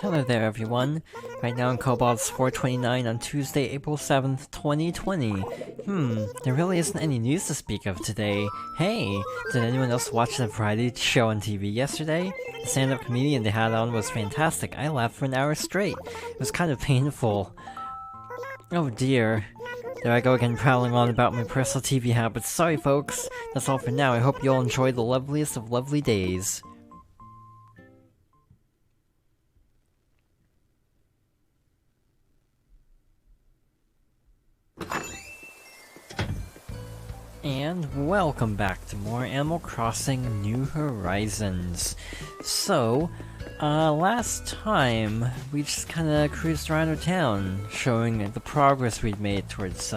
Hello there everyone. Right now in Cobalt's 4:29 on Tuesday, April 7th, 2020. There really isn't any news to speak of today. Hey, did anyone else watch the variety show on TV yesterday? The stand-up comedian they had on was fantastic. I laughed for an hour straight. It was kind of painful. Oh dear. There I go again prowling on about my personal TV habits. Sorry folks. That's all for now. I hope you all enjoy the loveliest of lovely days. And welcome back to more Animal Crossing New Horizons. So, last time we just kinda cruised around our town, showing the progress we'd made towards,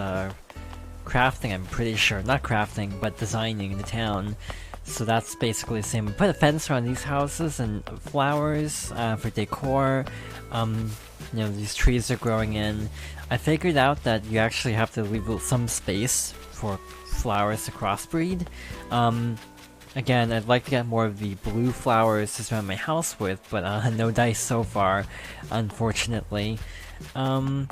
crafting, I'm pretty sure. Not crafting, but designing the town. So that's basically the same. We put a fence around these houses and flowers, for decor. These trees are growing in. I figured out that you actually have to leave some space for flowers to crossbreed. Again, I'd like to get more of the blue flowers to surround my house with, but no dice so far, unfortunately. I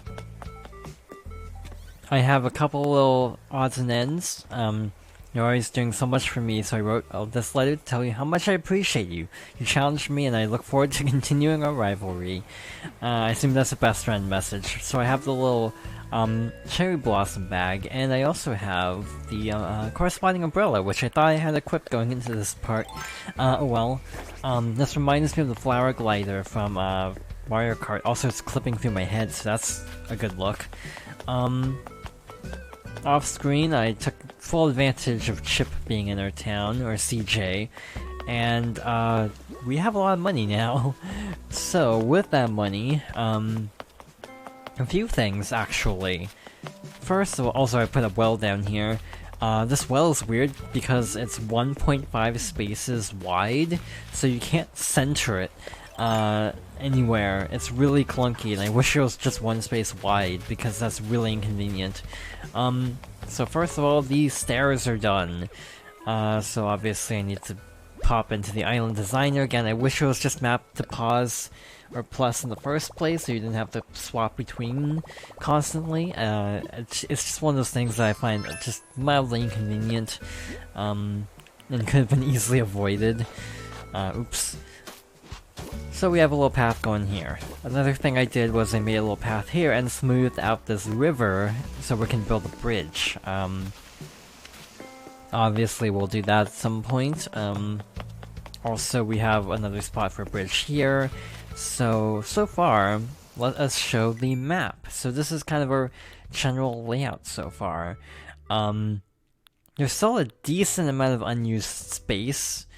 have a couple little odds and ends. You're always doing so much for me, so I wrote this letter to tell you how much I appreciate you. You challenged me, and I look forward to continuing our rivalry. I assume that's a best friend message. So I have the little cherry blossom bag, and I also have the corresponding umbrella, which I thought I had equipped going into this part. This reminds me of the flower glider from Mario Kart. Also, it's clipping through my head, so that's a good look. Off screen, I took full advantage of Chip being in our town, or CJ, and we have a lot of money now. So, with that money, a few things, actually. First of all, also I put a well down here. This well is weird because it's 1.5 spaces wide, so you can't center it anywhere. It's really clunky, and I wish it was just one space wide, because that's really inconvenient. So first of all, these stairs are done. So obviously I need to pop into the island designer again. I wish it was just mapped to pause or plus in the first place, so you didn't have to swap between constantly. It's just one of those things that I find just mildly inconvenient, and could have been easily avoided. Oops. So we have a little path going here. Another thing I did was I made a little path here and smoothed out this river so we can build a bridge. Obviously we'll do that at some point. Also we have another spot for a bridge here. So far, let us show the map. So this is kind of our general layout so far. There's still a decent amount of unused space,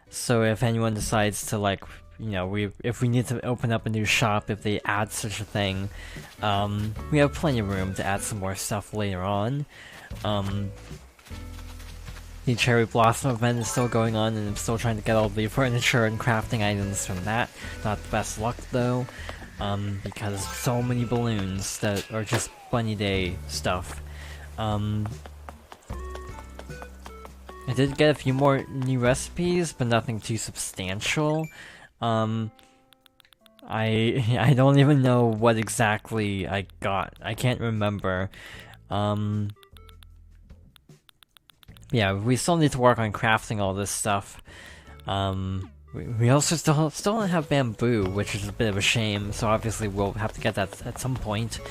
so if anyone decides to, like, if we need to open up a new shop, if they add such a thing, we have plenty of room to add some more stuff later on. The Cherry Blossom event is still going on, and I'm still trying to get all the furniture and crafting items from that. Not the best luck, though, because so many balloons that are just Bunny Day stuff. I did get a few more new recipes, but nothing too substantial. I don't even know what exactly I got. I can't remember. Yeah, we still need to work on crafting all this stuff. We also still don't have bamboo, which is a bit of a shame, so obviously we'll have to get that at some point.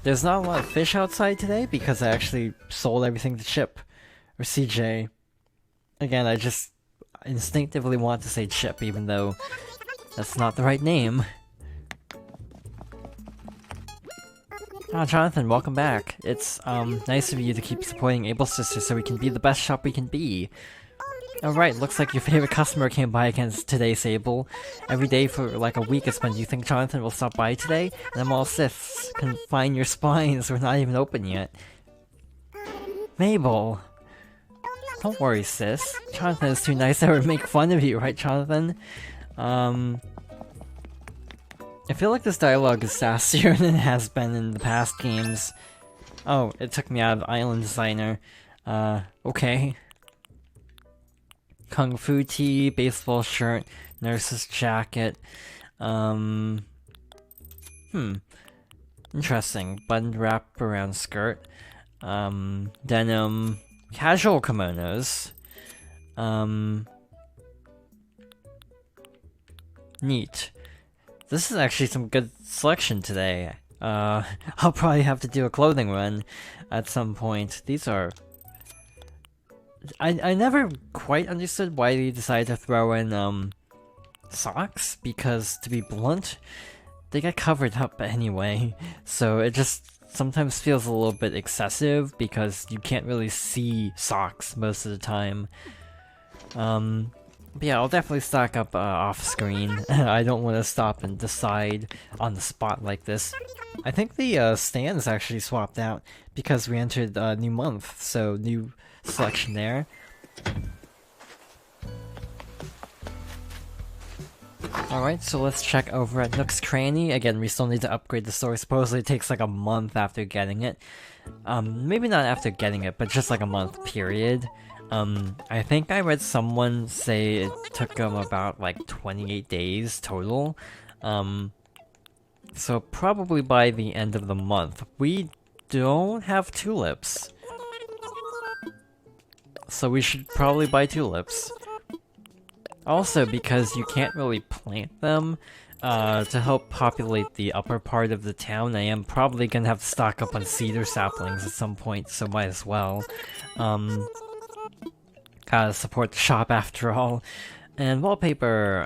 There's not a lot of fish outside today because I actually sold everything to Chip, or CJ. Again, I just instinctively want to say Chip, even though that's not the right name. Jonathan, welcome back. It's, nice of you to keep supporting Able Sisters so we can be the best shop we can be. Alright, looks like your favorite customer came by again today, Sable. Every day for like a week it's been, do you think Jonathan will stop by today? And I'm all sis. Confine your spines, we're not even open yet. Mabel! Don't worry, sis. Jonathan is too nice that would make fun of you, right, Jonathan? I feel like this dialogue is sassier than it has been in the past games. Oh, it took me out of Island Designer. Okay. Kung Fu tee, baseball shirt, nurse's jacket. Hmm. Interesting. Button wrap around skirt. Denim. Casual kimonos. Neat. This is actually some good selection today. I'll probably have to do a clothing run at some point. These are... I never quite understood why they decided to throw in, socks, because, to be blunt, they get covered up anyway, so it just sometimes feels a little bit excessive, because you can't really see socks most of the time. But yeah, I'll definitely stock up off-screen. I don't want to stop and decide on the spot like this. I think the stands actually swapped out because we entered a new month, so new selection there. Alright, so let's check over at Nook's Cranny. Again, we still need to upgrade the store. Supposedly it takes like a month after getting it. Maybe not after getting it, but just like a month period. I think I read someone say it took them about like 28 days total. So probably by the end of the month. We don't have tulips. So we should probably buy tulips. Also, because you can't really plant them, to help populate the upper part of the town, I am probably gonna have to stock up on cedar saplings at some point, so might as well. Gotta support the shop after all. And wallpaper,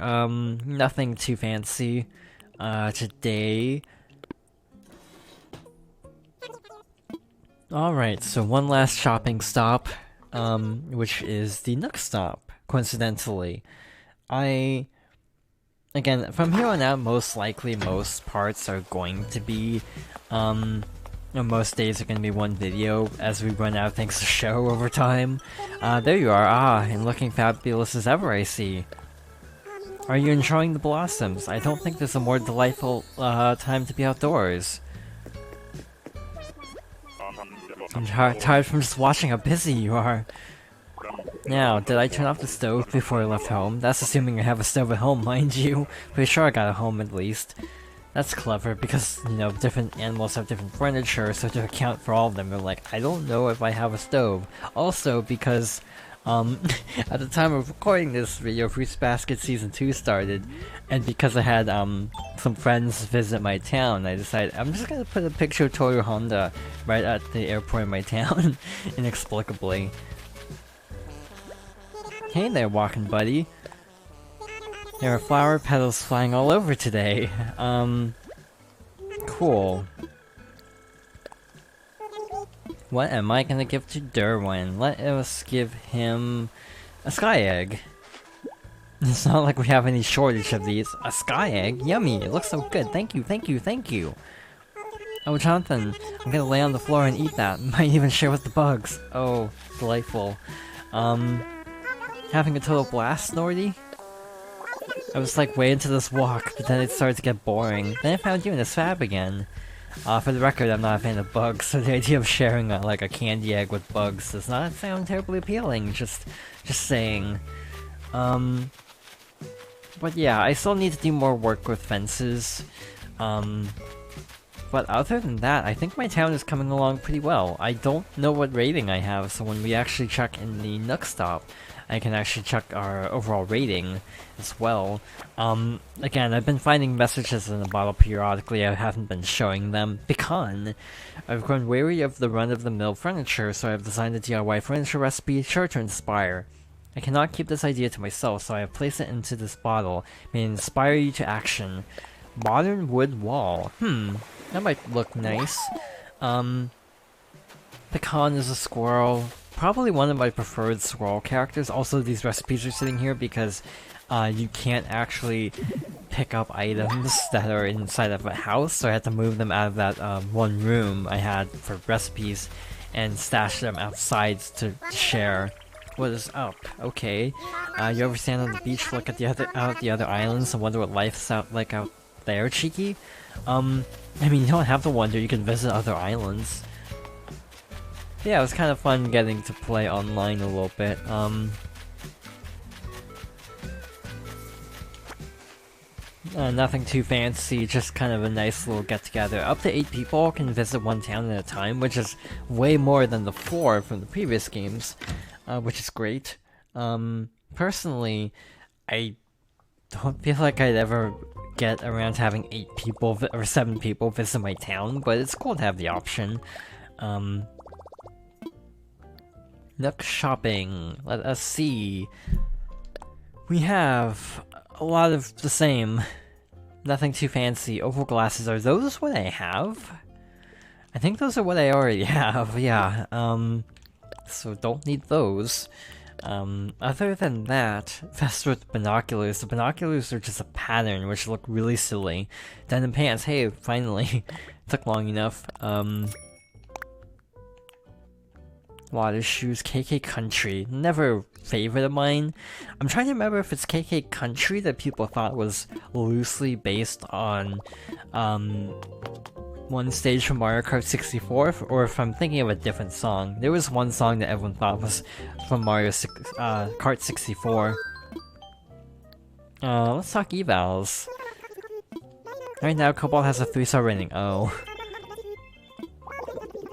nothing too fancy, today. Alright, so one last shopping stop, which is the Nook stop, coincidentally. Again, from here on out, most likely most parts are going to be, most days are going to be one video as we run out of things to show over time. There you are, and looking fabulous as ever, I see. Are you enjoying the blossoms? I don't think there's a more delightful, time to be outdoors. I'm tired from just watching how busy you are. Now, did I turn off the stove before I left home? That's assuming I have a stove at home, mind you. Pretty sure I got a home at least. That's clever, because, you know, different animals have different furniture, so to account for all of them, they're like, I don't know if I have a stove. Also, because, at the time of recording this video, Fruits Basket Season 2 started, and because I had, some friends visit my town, I decided I'm just gonna put a picture of Toyo Honda right at the airport in my town, inexplicably. Hey there, walking buddy. There are flower petals flying all over today. Cool. What am I gonna give to Derwin? Let us give him a sky egg. It's not like we have any shortage of these. A sky egg? Yummy! It looks so good. Thank you, thank you, thank you! Oh, Jonathan, I'm gonna lay on the floor and eat that. Might even share with the bugs. Oh, delightful. Having a total blast, Snorty? I was like way into this walk, but then it started to get boring. Then I found you in this fab again. For the record, I'm not a fan of bugs, so the idea of sharing like a candy egg with bugs does not sound terribly appealing, just saying. But yeah, I still need to do more work with fences. But other than that, I think my town is coming along pretty well. I don't know what rating I have, so when we actually check in the Nook stop, I can actually check our overall rating as well. Again, I've been finding messages in the bottle periodically. I haven't been showing them because I've grown weary of the run-of-the-mill furniture, so I've designed a DIY furniture recipe sure to inspire. I cannot keep this idea to myself, so I have placed it into this bottle. May it inspire you to action. Modern wood wall. That might look nice. Pecan is a squirrel. Probably one of my preferred squirrel characters. Also, these recipes are sitting here because you can't actually pick up items that are inside of a house, so I had to move them out of that one room I had for recipes and stash them outside to share. What is up? Okay. You ever stand on the beach, look at the other islands, and wonder what life's like out there, cheeky? I mean, you don't have to wonder, you can visit other islands. Yeah, it was kind of fun getting to play online a little bit. Nothing too fancy, just kind of a nice little get-together. Up to 8 people can visit one town at a time, which is way more than the 4 from the previous games, which is great. Personally, I don't feel like I'd ever get around to having 8 people or 7 people visit my town, but it's cool to have the option. Nook shopping. Let us see. We have a lot of the same. Nothing too fancy. Oval glasses. Are those what I have? I think those are what I already have, yeah. So don't need those. Other than that, best with binoculars. The binoculars are just a pattern, which look really silly. Denim pants. Hey, finally. Took long enough. Water shoes, KK Country. Never a favorite of mine. I'm trying to remember if it's KK Country that people thought was loosely based on one stage from Mario Kart 64, or if I'm thinking of a different song. There was one song that everyone thought was from Kart 64. Let's talk evals. Right now, Cobalt has a 3-star rating. Oh.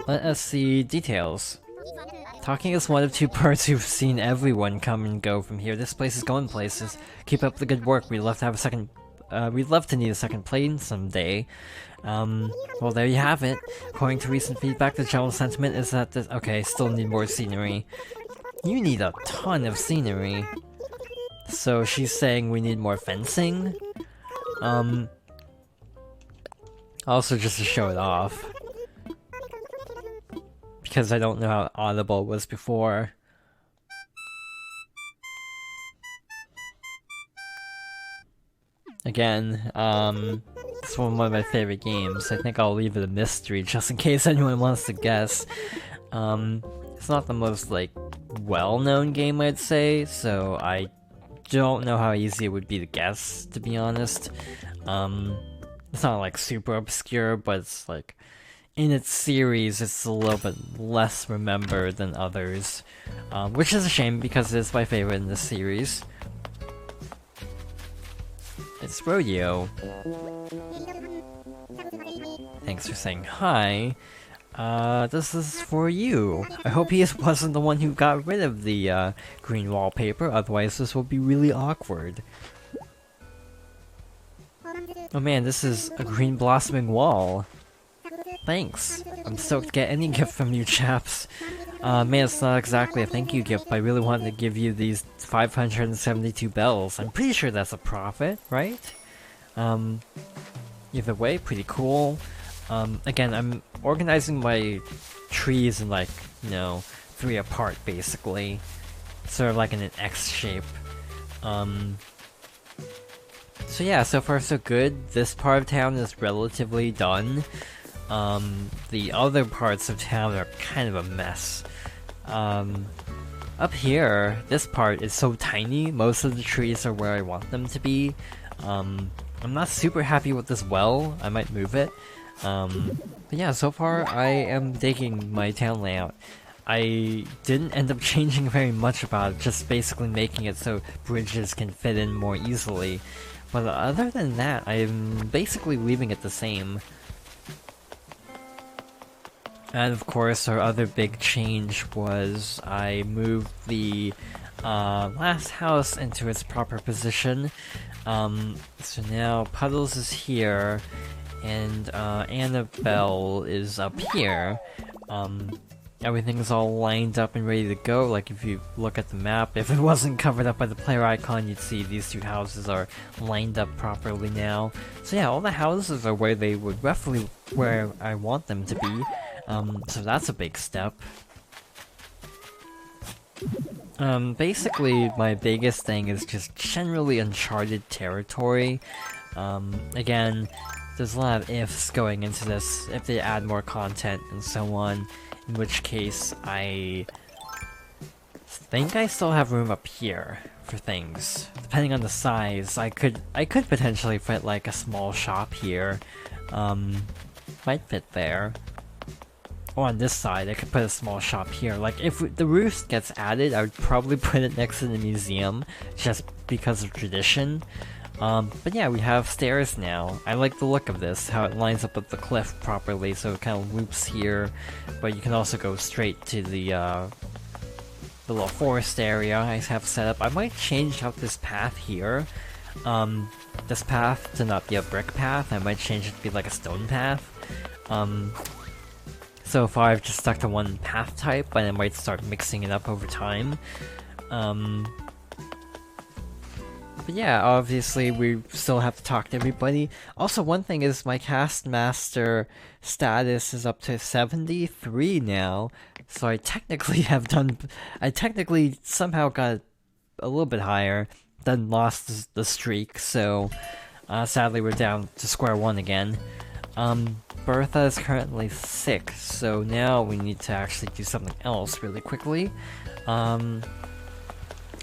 Let us see details. Talking as one of 2 birds who've seen everyone come and go from here. This place is going places. Keep up the good work. We'd love to have a second. We'd love to need a second plane someday. Well, there you have it. According to recent feedback, the general sentiment is that this. Okay, still need more scenery. You need a ton of scenery. So she's saying we need more fencing. Also, just to show it off. Because I don't know how audible it was before. Again, it's one of my favorite games. I think I'll leave it a mystery just in case anyone wants to guess. It's not the most, like, well-known game, I'd say, so I don't know how easy it would be to guess, to be honest. It's not, like, super obscure, but it's, like, in its series, it's a little bit less remembered than others, which is a shame because it's my favorite in this series. It's Rodeo. Thanks for saying hi. This is for you. I hope he wasn't the one who got rid of the green wallpaper, otherwise this will be really awkward. Oh man, this is a green blossoming wall. Thanks. I'm stoked to get any gift from you chaps. Man, it's not exactly a thank you gift, but I really wanted to give you these 572 bells. I'm pretty sure that's a profit, right? Either way, pretty cool. Again, I'm organizing my trees in, like, you know, 3 apart, basically. Sort of like in an X shape. So yeah, so far so good. This part of town is relatively done. The other parts of town are kind of a mess. Up here, this part is so tiny, most of the trees are where I want them to be. I'm not super happy with this well, I might move it. But yeah, so far I am digging my town layout. I didn't end up changing very much about it, just basically making it so bridges can fit in more easily. But other than that, I'm basically leaving it the same. And of course, our other big change was I moved the last house into its proper position. So now Puddles is here, and Annabelle is up here. Everything's all lined up and ready to go. Like, if you look at the map, if it wasn't covered up by the player icon, you'd see these 2 houses are lined up properly now. So yeah, all the houses are where they would roughly where I want them to be. So that's a big step. Basically, my biggest thing is just generally uncharted territory. Again, there's a lot of ifs going into this, if they add more content and so on, in which case I think I still have room up here for things. Depending on the size, I could potentially fit like a small shop here. Might fit there. Or on this side, I could put a small shop here. Like, if the roof gets added, I would probably put it next to the museum, just because of tradition. But yeah, we have stairs now. I like the look of this, how it lines up with the cliff properly, so it kind of loops here, but you can also go straight to the little forest area I have set up. I might change out this path here. This path to not be a brick path. I might change it to be like a stone path. So far I've just stuck to one path type, but I might start mixing it up over time. But yeah, obviously we still have to talk to everybody. Also, one thing is my cast master status is up to 73 now, so I technically somehow got a little bit higher, then lost the streak, so sadly we're down to square one again. Bertha is currently sick, so now we need to actually do something else really quickly.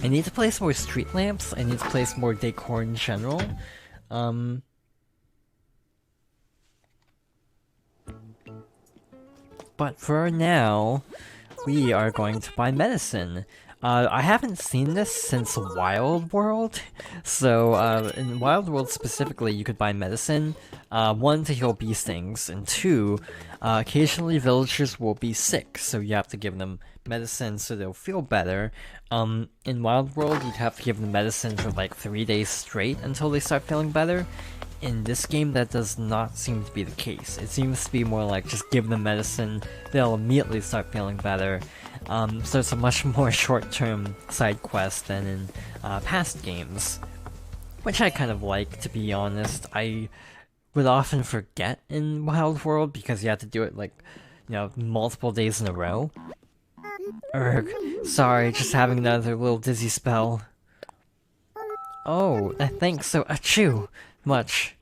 I need to place more street lamps, I need to place more decor in general. But for now, we are going to buy medicine. I haven't seen this since Wild World, so in Wild World specifically you could buy medicine, one to heal bee stings, and two, occasionally villagers will be sick, so you have to give them medicine so they'll feel better. In Wild World you'd have to give them medicine for like 3 days straight until they start feeling better. In this game that does not seem to be the case. It seems to be more like just give them medicine, they'll immediately start feeling better. So it's a much more short-term side quest than in past games. Which I kind of like, to be honest. I would often forget in Wild World because you have to do it like, multiple days in a row. Urgh, sorry, just having another little dizzy spell. Oh, thanks so achoo much.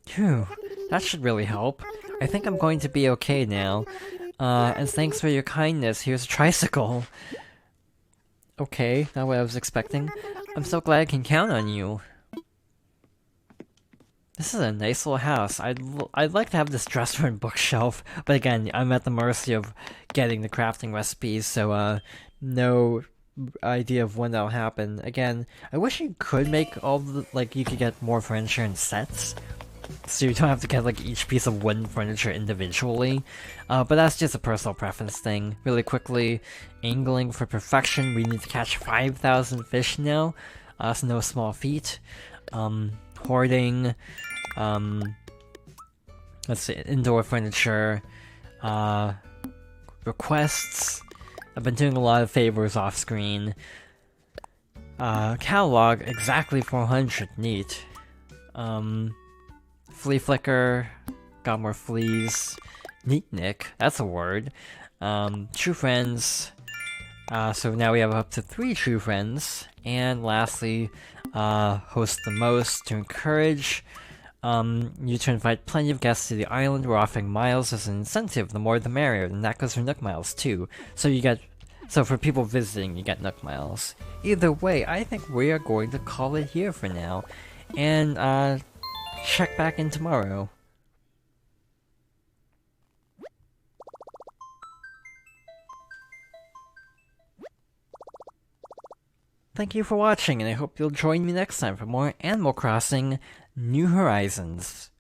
Phew, that should really help. I think I'm going to be okay now. And thanks for your kindness, here's a tricycle. Okay, not what I was expecting. I'm so glad I can count on you. This is a nice little house. I'd like to have this dresser and bookshelf, but again, I'm at the mercy of getting the crafting recipes, so no idea of when that'll happen. Again, I wish you could make all the, you could get more furniture in sets, so you don't have to get each piece of wooden furniture individually, but that's just a personal preference thing. Really quickly, angling for perfection, we need to catch 5,000 fish now, that's no small feat. Hoarding, let's see, indoor furniture, requests. I've been doing a lot of favors off screen. Catalog, exactly 400, neat. Flea flicker, got more fleas. Neatnik, that's a word. True friends, so now we have up to 3 true friends. And lastly, host the most to encourage you to invite plenty of guests to the island. We're offering miles as an incentive. The more the merrier, and that goes for Nook Miles too. So for people visiting, you get Nook Miles. Either way, I think we are going to call it here for now, and check back in tomorrow. Thank you for watching, and I hope you'll join me next time for more Animal Crossing New Horizons.